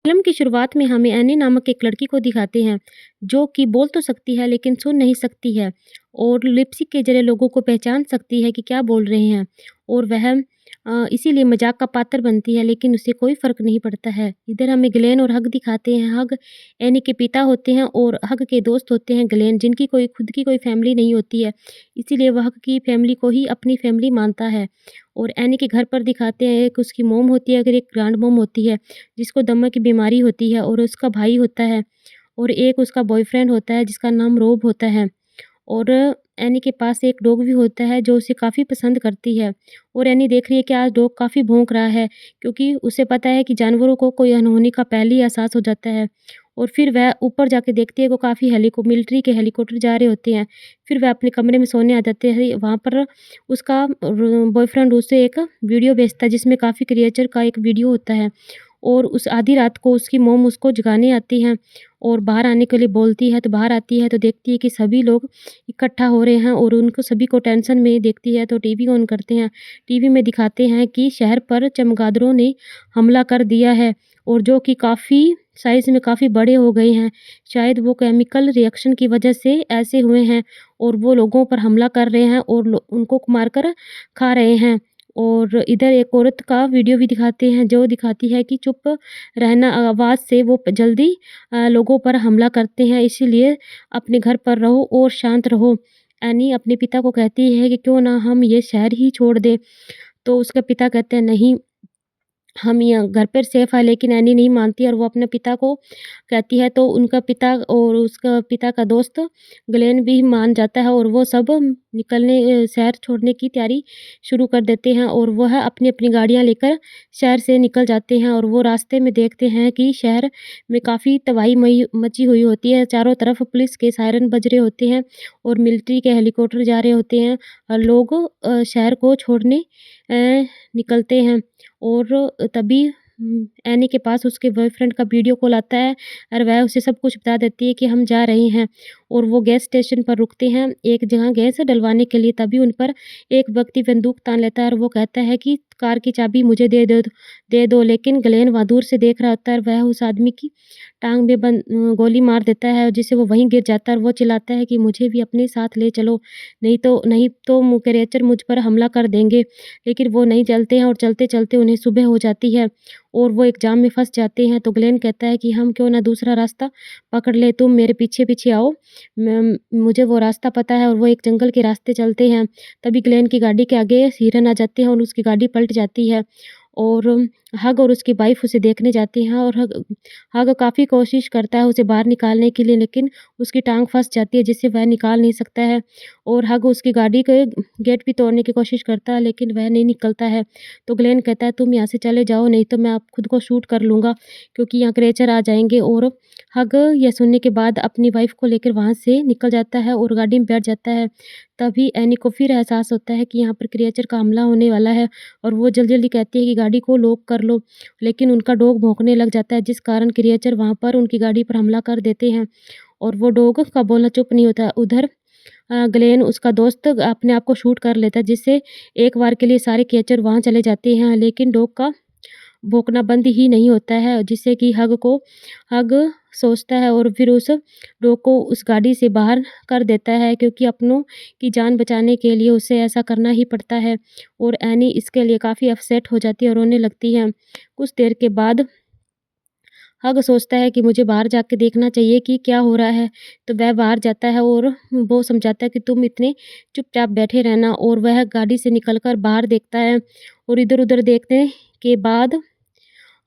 Film की शुरुआत में हमें एनी नामक एक लड़की को दिखाते हैं, जो कि बोल तो सकती है लेकिन सुन नहीं सकती है और लिपसिक के ज़रिए लोगों को पहचान सकती है कि क्या बोल रहे हैं और वह इसीलिए मज़ाक का पात्र बनती है लेकिन उसे कोई फ़र्क नहीं पड़ता है। इधर हमें ग्लेन और हग दिखाते हैं। हग एनी के पिता होते हैं और हग के दोस्त होते हैं ग्लेन, जिनकी कोई खुद की कोई फ़ैमिली नहीं होती है, इसीलिए वह हग की फ़ैमिली को ही अपनी फ़ैमिली मानता है। और एनी के घर पर दिखाते हैं, एक उसकी मॉम होती है, अगर एक ग्रैंड मॉम होती है जिसको दमा की बीमारी होती है और उसका भाई होता है और एक उसका बॉयफ्रेंड होता है जिसका नाम रोब होता है। और एनी के पास एक डॉग भी होता है जो उसे काफ़ी पसंद करती है और एनी देख रही है कि आज डॉग काफ़ी भौंक रहा है, क्योंकि उसे पता है कि जानवरों को कोई अनहोनी का पहले ही एहसास हो जाता है। और फिर वह ऊपर जाके देखती है, वो काफ़ी मिलिट्री के हेलीकॉप्टर जा रहे होते हैं। फिर वह अपने कमरे में सोने आ जाते हैं। वहाँ पर उसका बॉयफ्रेंड उसे एक वीडियो भेजता है जिसमें काफ़ी क्रिएचर का एक वीडियो होता है और उस आधी रात को उसकी मॉम उसको जगाने आती हैं और बाहर आने के लिए बोलती है, तो बाहर आती है तो देखती है कि सभी लोग इकट्ठा हो रहे हैं और उनको सभी को टेंशन में देखती है, तो टीवी ऑन करते हैं। टीवी में दिखाते हैं कि शहर पर चमगादड़ों ने हमला कर दिया है और जो कि काफ़ी साइज़ में काफ़ी बड़े हो गए हैं। शायद वो केमिकल रिएक्शन की वजह से ऐसे हुए हैं और वो लोगों पर हमला कर रहे हैं और उनको मारकर खा रहे हैं। और इधर एक औरत का वीडियो भी दिखाते हैं, जो दिखाती है कि चुप रहना आवाज़ से वो जल्दी लोगों पर हमला करते हैं, इसीलिए अपने घर पर रहो और शांत रहो। एनी अपने पिता को कहती है कि क्यों ना हम ये शहर ही छोड़ दें, तो उसके पिता कहते हैं नहीं, हम यहाँ घर पर सेफ है, लेकिन एनी नहीं मानती और वो अपने पिता को कहती है, तो उनका पिता और उसका पिता का दोस्त ग्लेन भी मान जाता है और वो सब शहर छोड़ने की तैयारी शुरू कर देते हैं और वह अपनी-अपनी गाड़ियाँ लेकर शहर से निकल जाते हैं और वो रास्ते में देखते हैं कि शहर में काफ़ी तबाही मई मची हुई होती है। चारों तरफ पुलिस के सायरन बज रहे होते हैं और मिलिट्री के हेलीकॉप्टर जा रहे होते हैं और लोग शहर को छोड़ने निकलते हैं। और तभी एनी के पास उसके बॉयफ्रेंड का वीडियो कॉल आता है और वह उसे सब कुछ बता देती है कि हम जा रहे हैं और वो गैस स्टेशन पर रुकते हैं एक जगह गैस डलवाने के लिए। तभी उन पर एक व्यक्ति बंदूक तान लेता है और वो कहता है कि कार की चाबी मुझे दे दो, लेकिन ग्लेन वहाँ दूर से देख रहा होता है और वह उस आदमी की टाँग में गोली मार देता है, जिससे वो वहीं गिर जाता है और वो चिल्लाता है कि मुझे भी अपने साथ ले चलो, नहीं तो क्रिएचर मुझ पर हमला कर देंगे। लेकिन वो नहीं चलते हैं और चलते-चलते उन्हें सुबह हो जाती है और वो एक जाम में फँस जाते हैं। तो ग्लेन कहता है कि हम क्यों ना दूसरा रास्ता पकड़ लें, तुम मेरे पीछे-पीछे आओ, मुझे वो रास्ता पता है और वो एक जंगल के रास्ते चलते हैं। तभी ग्लेन की गाड़ी के आगे हिरन आ जाते हैं और उसकी गाड़ी पलट जाती है और हग और उसकी वाइफ़ उसे देखने जाती हैं और हग हग काफ़ी कोशिश करता है उसे बाहर निकालने के लिए, लेकिन उसकी टाँग फँस जाती है जिससे वह निकाल नहीं सकता है और हग उसकी गाड़ी के गेट भी तोड़ने की कोशिश करता है, लेकिन वह नहीं निकलता है। तो ग्लेन कहता है तुम यहाँ से चले जाओ, नहीं तो मैं आप खुद को शूट कर लूँगा, क्योंकि यहाँ क्रेचर आ जाएँगे। और हग यह सुनने के बाद अपनी वाइफ़ को लेकर वहाँ से निकल जाता है और गाड़ी में बैठ जाता है। तभी एनी को फिर एहसास होता है कि यहाँ पर क्रिएचर का हमला होने वाला है और वो जल्दी-जल्दी कहती है कि गाड़ी को लॉक कर लो, लेकिन उनका डॉग भौंकने लग जाता है, जिस कारण क्रिएचर वहाँ पर उनकी गाड़ी पर हमला कर देते हैं और वो डॉग का बोलना चुप नहीं होता। उधर ग्लेन उसका दोस्त अपने आप को शूट कर लेता है, जिससे एक बार के लिए सारे क्रिएचर वहाँ चले जाते हैं, लेकिन डॉग का भौंकना बंद ही नहीं होता है, जिससे कि हग सोचता है और फिर उस डॉग को उस गाड़ी से बाहर कर देता है, क्योंकि अपनों की जान बचाने के लिए उसे ऐसा करना ही पड़ता है। और एनी इसके लिए काफ़ी अपसेट हो जाती है और रोने लगती है। कुछ देर के बाद हग सोचता है कि मुझे बाहर जाके देखना चाहिए कि क्या हो रहा है, तो वह बाहर जाता है और वो समझाता है कि तुम इतने चुपचाप बैठे रहना, और वह गाड़ी से निकलकर बाहर देखता है और इधर-उधर देखने के बाद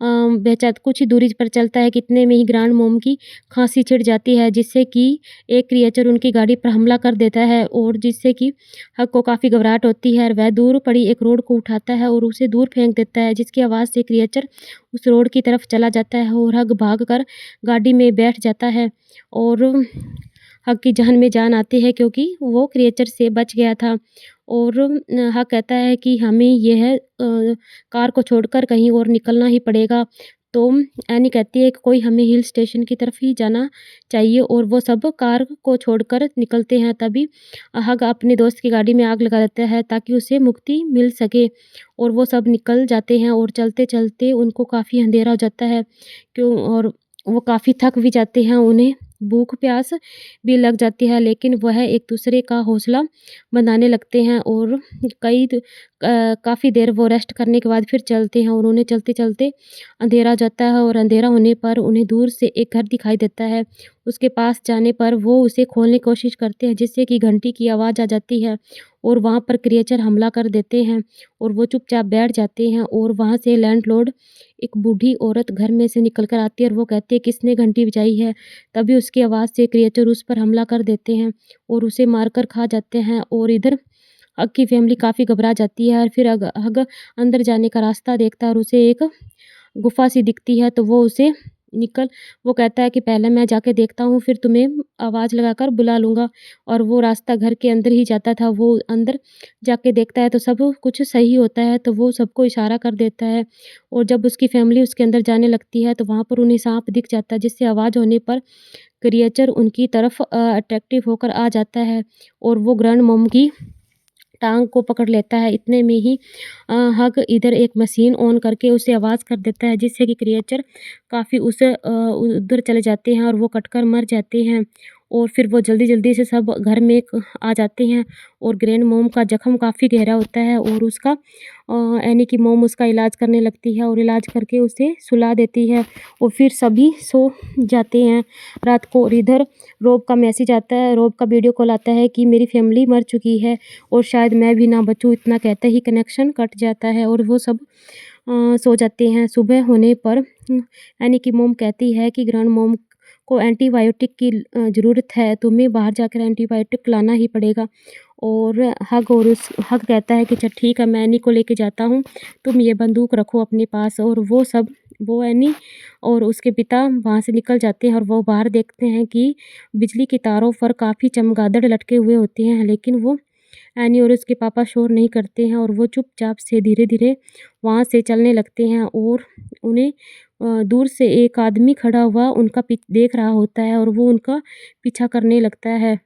बेचारा कुछ ही दूरी पर चलता है कि इतने में ही ग्रैंड मॉम की खाँसी छिड़ जाती है, जिससे कि एक क्रिएचर उनकी गाड़ी पर हमला कर देता है और जिससे कि हग को काफ़ी घबराहट होती है और वह दूर पड़ी एक रोड को उठाता है और उसे दूर फेंक देता है, जिसकी आवाज़ से क्रिएचर उस रोड की तरफ चला जाता है और हग भागकर गाड़ी में बैठ जाता है और हग की जान में जान आती है, क्योंकि वो क्रिएचर से बच गया था। और हग कहता है कि हमें यह कार को छोड़कर कहीं और निकलना ही पड़ेगा। तो एनी कहती है कि कोई हमें हिल स्टेशन की तरफ ही जाना चाहिए और वो सब कार को छोड़कर निकलते हैं। तभी हग अपने दोस्त की गाड़ी में आग लगा देता है ताकि उसे मुक्ति मिल सके और वो सब निकल जाते हैं और चलते-चलते उनको काफ़ी अंधेरा हो जाता है और वो काफ़ी थक भी जाते हैं, उन्हें भूख-प्यास भी लग जाती है, लेकिन वह एक-दूसरे का हौसला बनाने लगते हैं और काफ़ी देर वो रेस्ट करने के बाद फिर चलते हैं और उन्हें चलते-चलते अंधेरा हो जाता है और अंधेरा होने पर उन्हें दूर से एक घर दिखाई देता है। उसके पास जाने पर वो उसे खोलने की कोशिश करते हैं, जिससे कि घंटी की आवाज़ आ जाती है और वहाँ पर क्रिएचर हमला कर देते हैं और वो चुपचाप बैठ जाते हैं और वहाँ से लैंडलॉर्ड एक बूढ़ी औरत घर में से निकल कर आती है और वो कहती है, किसने घंटी बजाई है? तभी उसकी आवाज़ से क्रिएचर उस पर हमला कर देते हैं और उसे मारकर खा जाते हैं और इधर हग की फैमिली काफ़ी घबरा जाती है और फिर हग अंदर जाने का रास्ता देखता है और उसे एक गुफ़ा सी दिखती है, तो वो कहता है कि पहले मैं जाके देखता हूँ, फिर तुम्हें आवाज़ लगाकर बुला लूँगा और वो रास्ता घर के अंदर ही जाता था। वो अंदर जाके देखता है तो सब कुछ सही होता है, तो वो सबको इशारा कर देता है और जब उसकी फैमिली उसके अंदर जाने लगती है, तो वहाँ पर उन्हें साँप दिख जाता है, जिससे आवाज़ होने पर क्रिएचर उनकी तरफ अट्रैक्टिव होकर आ जाता है और वो ग्रैंड मॉम की टाँग को पकड़ लेता है। इतने में ही हग इधर एक मशीन ऑन करके उसे आवाज़ कर देता है, जिससे कि क्रिएचर काफ़ी उधर चले जाते हैं और वो कटकर मर जाते हैं और फिर वो जल्दी-जल्दी से सब घर में आ जाते हैं और ग्रैंड मॉम का ज़ख्म काफ़ी गहरा होता है और एनी की मॉम उसका इलाज करने लगती है और इलाज करके उसे सुला देती है और फिर सभी सो जाते हैं रात को। और इधर रॉब का मैसेज आता है, रॉब का वीडियो कॉल आता है कि मेरी फैमिली मर चुकी है और शायद मैं भी ना बचूँ। इतना कहते ही कनेक्शन कट जाता है और वो सब सो जाते हैं। सुबह होने पर एनी की मॉम कहती है कि ग्रैंड मॉम को एंटीबायोटिक की ज़रूरत है, तुम्हें बाहर जाकर एंटीबायोटिक लाना ही पड़ेगा। और हग कहता है कि अच्छा ठीक है, मैं एनी को लेके जाता हूँ, तुम ये बंदूक रखो अपने पास। और वो एनी और उसके पिता वहाँ से निकल जाते हैं और वो बाहर देखते हैं कि बिजली के तारों पर काफ़ी चमगादड़ लटके हुए होते हैं, लेकिन वो एनी और उसके पापा शोर नहीं करते हैं और वो चुपचाप से धीरे-धीरे वहाँ से चलने लगते हैं और उन्हें दूर से एक आदमी खड़ा हुआ उनका देख रहा होता है और वो उनका पीछा करने लगता है।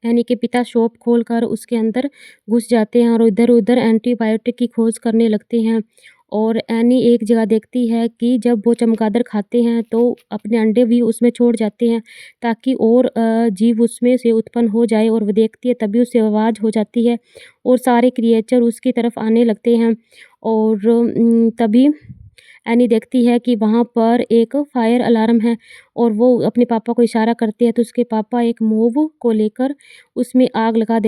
एनी के पिता शॉप खोलकर उसके अंदर घुस जाते हैं और इधर-उधर एंटीबायोटिक की खोज करने लगते हैं और एनी एक जगह देखती है कि जब वो चमगादड़ खाते हैं तो अपने अंडे भी उसमें छोड़ जाते हैं ताकि और जीव उसमें से उत्पन्न हो जाए और वो देखती है, तभी उसे आवाज़ हो जाती है और सारे क्रिएचर उसकी तरफ आने लगते हैं और तभी एनी देखती है कि वहाँ पर एक फायर अलार्म है और वो अपने पापा को इशारा करती है, तो उसके पापा एक मोव को लेकर उसमें आग लगा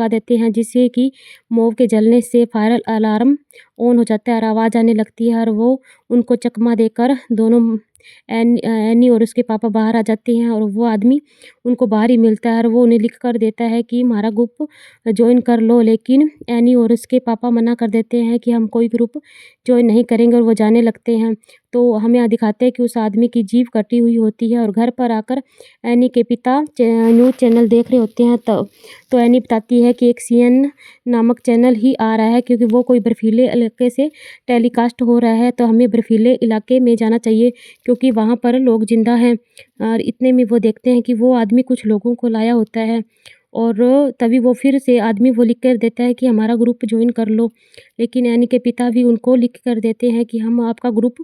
देते हैं, जिससे कि मोव के जलने से फायर अलार्म ऑन हो जाता है और आवाज़ आने लगती है और वो उनको चकमा देकर दोनों एनी और उसके पापा बाहर आ जाते हैं और वो आदमी उनको बाहर ही मिलता है और वो उन्हें लिख कर देता है कि हमारा ग्रुप जॉइन कर लो, लेकिन एनी और उसके पापा मना कर देते हैं कि हम कोई ग्रुप जॉइन नहीं करेंगे और वो जाने लगते हैं। तो हमें यहाँ दिखाते हैं कि उस आदमी की जीभ कटी हुई होती है और घर पर आकर एनी के पिता न्यूज़ चैनल देख रहे होते हैं, तो एनी बताती है कि एक सीएन नामक चैनल ही आ रहा है, क्योंकि वो कोई बर्फीले इलाके से टेलीकास्ट हो रहा है, तो हमें बर्फीले इलाके में जाना चाहिए क्योंकि वहाँ पर लोग ज़िंदा हैं। और इतने में वो देखते हैं कि वो आदमी कुछ लोगों को लाया होता है और तभी वो फिर से आदमी वो लिख कर देता है कि हमारा ग्रुप जॉइन कर लो, लेकिन एनी के पिता भी उनको लिख कर देते हैं कि हम आपका ग्रुप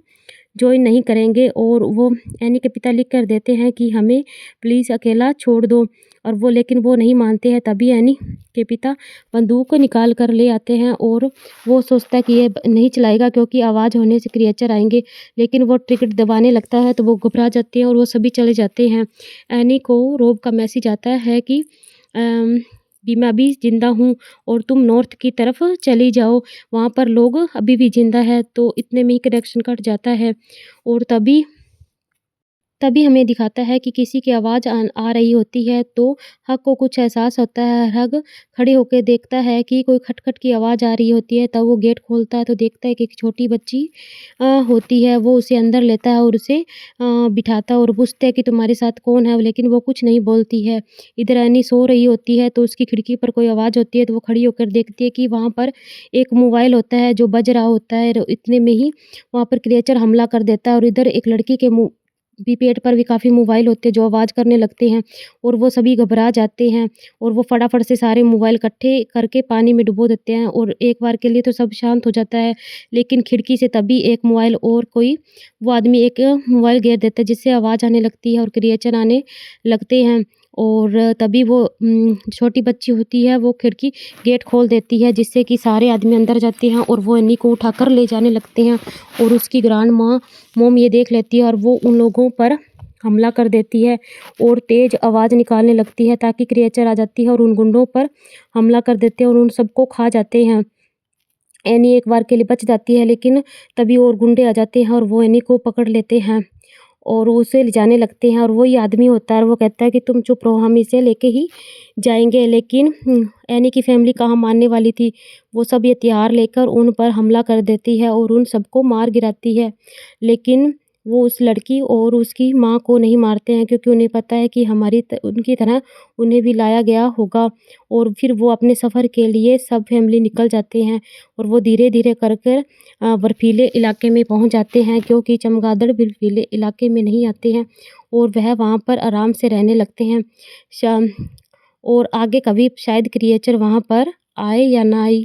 जॉइन नहीं करेंगे और वो एनी के पिता लिख कर देते हैं कि हमें प्लीज़ अकेला छोड़ दो, और लेकिन वो नहीं मानते हैं। तभी एनी के पिता बंदूक निकाल कर ले आते हैं और वो सोचता है कि ये नहीं चलाएगा क्योंकि आवाज़ होने से क्रिएचर आएँगे, लेकिन वो ट्रिगर दबाने लगता है तो वो घबरा जाते हैं और वो सभी चले जाते हैं। एनी को रॉब का मैसेज आता है कि मैं अभी ज़िंदा हूँ और तुम नॉर्थ की तरफ चली जाओ, वहाँ पर लोग अभी भी ज़िंदा है। तो इतने में ही कनेक्शन कट जाता है और तभी तभी हमें दिखाता है कि किसी की आवाज़ आ रही होती है, तो हक को कुछ एहसास होता है। हक खड़े होके देखता है कि कोई खट-खट की आवाज़ आ रही होती है, तब वो गेट खोलता है तो देखता है कि एक छोटी बच्ची होती है। वो उसे अंदर लेता है और उसे बिठाता है और पूछता है कि तुम्हारे साथ कौन है? लेकिन वो कुछ नहीं बोलती है। इधर एनी सो रही होती है, तो उसकी खिड़की पर कोई आवाज़ होती है, तो वो खड़ी होकर देखती है कि वहाँ पर एक मोबाइल होता है जो बज रहा होता है। र इतने में ही वहाँ पर क्रिएचर हमला कर देता है और इधर एक लड़की के मुँह भी पेट पर भी काफ़ी मोबाइल होते हैं जो आवाज़ करने लगते हैं और वो सभी घबरा जाते हैं और वो फटाफट से सारे मोबाइल इकट्ठे करके पानी में डुबो देते हैं और एक बार के लिए तो सब शांत हो जाता है। लेकिन खिड़की से तभी एक मोबाइल और कोई वो आदमी एक मोबाइल गिरा देता है जिससे आवाज़ आने लगती है और क्रिएचर आने लगते हैं और तभी वो छोटी बच्ची होती है वो खिड़की गेट खोल देती है जिससे कि सारे आदमी अंदर जाते हैं और वो एनी को उठाकर ले जाने लगते हैं और उसकी ग्रैंड मॉम ये देख लेती है और वो उन लोगों पर हमला कर देती है और तेज़ आवाज़ निकालने लगती है ताकि क्रिएचर आ जाती है और उन गुंडों पर हमला कर देते हैं और उन सबको खा जाते हैं। एनी एक बार के लिए बच जाती है लेकिन तभी और गुंडे आ जाते हैं और वो एनी को पकड़ लेते हैं और उसे ले जाने लगते हैं और वही आदमी होता है और वो कहता है कि तुम चुप रहो, हम इसे लेके ही जाएँगे। लेकिन एनी की फैमिली कहाँ मानने वाली थी। वो सब ये हथियार लेकर उन पर हमला कर देती है और उन सबको मार गिराती है। लेकिन वो उस लड़की और उसकी माँ को नहीं मारते हैं क्योंकि उन्हें पता है कि हमारी उनकी तरह उन्हें भी लाया गया होगा और फिर वो अपने सफ़र के लिए सब फैमिली निकल जाते हैं और वो धीरे-धीरे कर बर्फीले इलाके में पहुँच जाते हैं क्योंकि चमगादड़ बर्फीले इलाके में नहीं आते हैं और वह वहाँ पर आराम से रहने लगते हैं। शाम और आगे कभी शायद क्रिएचर वहाँ पर आए या ना आए।